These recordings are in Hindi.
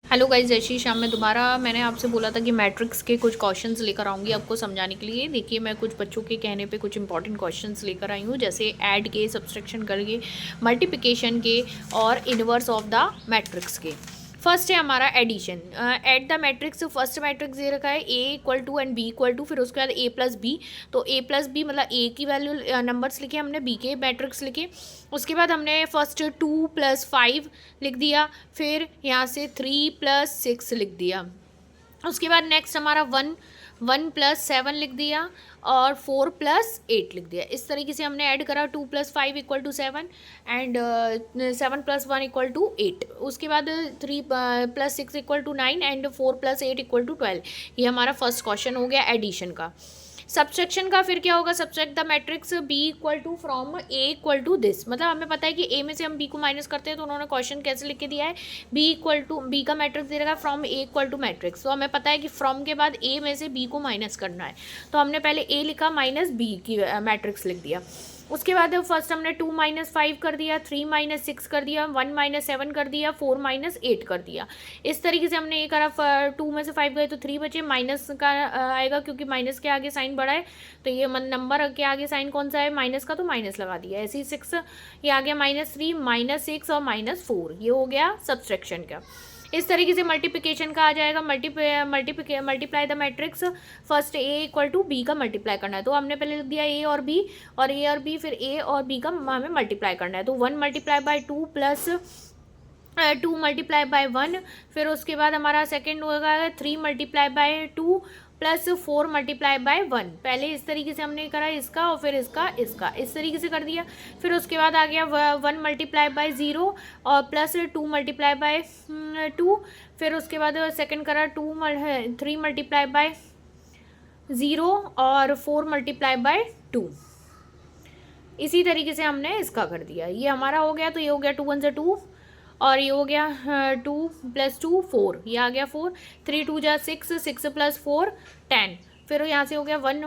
हेलो गाइस, जय श्री श्याम। मैं दोबारा मैंने आपसे बोला था कि मैट्रिक्स के कुछ क्वेश्चंस लेकर आऊँगी आपको समझाने के लिए। देखिए, मैं कुछ बच्चों के कहने पे कुछ इंपॉर्टेंट क्वेश्चंस लेकर आई हूँ, जैसे ऐड के, सब्सट्रैक्शन करके, मल्टीप्लिकेशन के और इनवर्स ऑफ द मैट्रिक्स के। फर्स्ट है हमारा addition. Add the matrix, first matrix दे रखा है A equal to and B equal to, फिर उसके बाद ए प्लस बी। तो ए प्लस बी मतलब ए की वैल्यू नंबर्स लिखे हमने, बी के मैट्रिक्स लिखे। उसके बाद हमने फर्स्ट 2 + 5 लिख दिया, फिर यहाँ से 3 + 6 लिख दिया। उसके बाद नेक्स्ट हमारा 1 + 7 लिख दिया और 4 + 8 लिख दिया। इस तरीके से हमने ऐड करा 2 + 5 = 7 एंड 7 + 1 = 8। उसके बाद 3 + 6 = 9 एंड 4 + 8 = 12। ये हमारा फर्स्ट क्वेश्चन हो गया एडिशन का। सब्सट्रैक्शन का फिर क्या होगा, subtract the matrix B equal to from A equal to this. मतलब हमें पता है कि ए में से हम बी को माइनस करते हैं, तो उन्होंने क्वेश्चन कैसे लिख के दिया है, बी इक्वल टू, बी का मैट्रिक्स दे रखा है from A equal to matrix. तो हमें पता है कि फ्रॉम के बाद ए में से बी को माइनस करना है, तो हमने पहले ए लिखा माइनस बी की मैट्रिक्स लिख दिया। उसके बाद फर्स्ट हमने 2 - 5 कर दिया, 3 - 6 कर दिया, 1 - 7 कर दिया, 4 - 8 कर दिया। इस तरीके से हमने ये करा। 2 में से 5 गए तो 3 बचे, माइनस का आएगा क्योंकि माइनस के आगे साइन बढ़ा है, तो ये नंबर के आगे साइन कौन सा है, माइनस का, तो माइनस लगा दिया। ऐसे ही 6 ये आ गया -3, -6 और -4, ये हो गया सब्सट्रैक्शन का। इस तरीके से मल्टीप्लिकेशन का आ जाएगा, multiply the matrix, first A equal to B का मल्टीप्लाई करना है, तो हमने पहले लिख दिया ए और बी, और ए और बी, फिर ए और बी का हमें मल्टीप्लाई करना है। तो 1 × 2 प्लस 2 × 1, फिर उसके बाद हमारा सेकेंड होगा 3 × 2 प्लस 4 × 1। पहले इस तरीके से हमने करा इसका और फिर इसका इस तरीके से कर दिया। फिर उसके बाद आ गया 1 × 0 और प्लस 2 × 2। फिर उसके बाद सेकंड करा 3 × 0 और 4 × 2। इसी तरीके से हमने इसका कर दिया। ये हमारा हो गया, तो ये हो गया 2 × 1 = 2 और ये हो गया 2 + 2 4, ये आ गया 4, 3 × 2 = 6, 6 + 4 10। फिर यहाँ से हो गया 1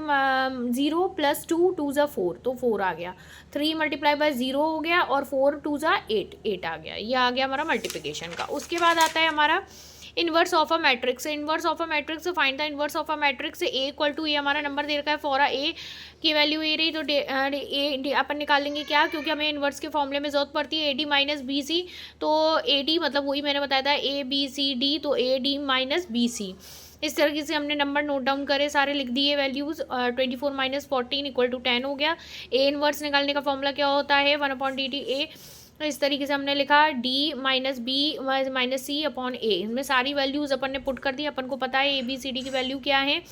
0 + 2 2 × 4, तो 4 आ गया। 3 × 0 हो गया और 4 2 × 8 8 आ गया। ये आ गया हमारा मल्टीप्लिकेशन का। उसके बाद आता है हमारा inverse of a matrix. Inverse of a matrix, find the inverse of a matrix. A equal to, ये हमारा नंबर दे रखा है, फॉर ए की वैल्यू ए रही, तो ए अपन निकालेंगे क्या, क्योंकि हमें इनवर्स के फॉर्मूले में जरूरत पड़ती है, A D minus B C. तो ए डी मतलब वही मैंने बताया था, ए बी सी डी, तो A D minus B C. इस तरीके से हमने नंबर नोट डाउन करे, सारे लिख दिए वैल्यूज़। 24 - 14 = 10 हो गया। ए इनवर्स निकालने का फॉर्मूला क्या होता है, 1/dt ए। तो इस तरीके से हमने लिखा डी माइनस बी माइनस सी अपॉन ए। इनमें सारी वैल्यूज़ अपन ने पुट कर दी, अपन को पता है ए बी सी डी की वैल्यू क्या है।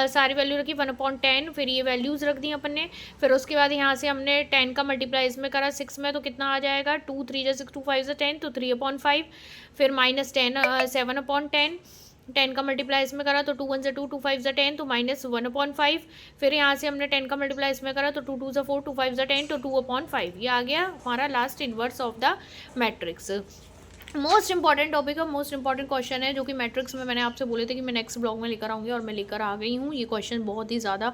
सारी वैल्यू रखी 1/10, फिर ये वैल्यूज़ रख दी अपन ने। फिर उसके बाद यहाँ से हमने 10 का मल्टीप्लाई इसमें करा 6 में, तो कितना आ जाएगा, 2 3 × 6 2 5 × 10, तो 3/5। फिर -10 7/10, 10 का मल्टीप्लाई इसमें करा तो 2 1 × 2 2 5 × 10, तो -1/5। फिर यहाँ से हमने 10 का मल्टीप्लाई इसमें करा तो 2 2 × 4 2 5 × 10, तो 2/5। ये आ गया हमारा last inverse of the matrix. Most important topic है, मोस्ट इंपॉर्टेंट क्वेश्चन है, जो कि मैट्रिक्स में मैंने आपसे बोले थे कि मैं नेक्स्ट ब्लॉग में लेकर आऊँगी, और मैं लेकर आ गई हूँ। ये क्वेश्चन बहुत ही ज़्यादा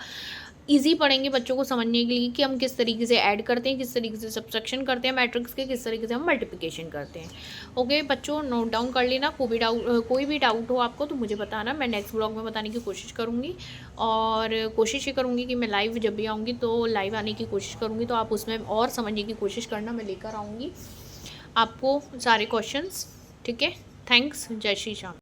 इजी पड़ेंगे बच्चों को समझने के लिए कि हम किस तरीके से ऐड करते हैं, किस तरीके से सब्सट्रैक्शन करते हैं मैट्रिक्स के, किस तरीके से हम मल्टीप्लिकेशन करते हैं। ओके बच्चों, नोट डाउन कर लेना। कोई भी डाउट हो आपको तो मुझे बताना, मैं नेक्स्ट ब्लॉग में बताने की कोशिश करूँगी। और कोशिश ये करूँगी कि मैं लाइव जब भी आऊँगी तो लाइव आने की कोशिश करूँगी, तो आप उसमें और समझने की कोशिश करना, मैं लेकर आऊँगी आपको सारे क्वेश्चंस। ठीक है, थैंक्स, जय श्री श्याम।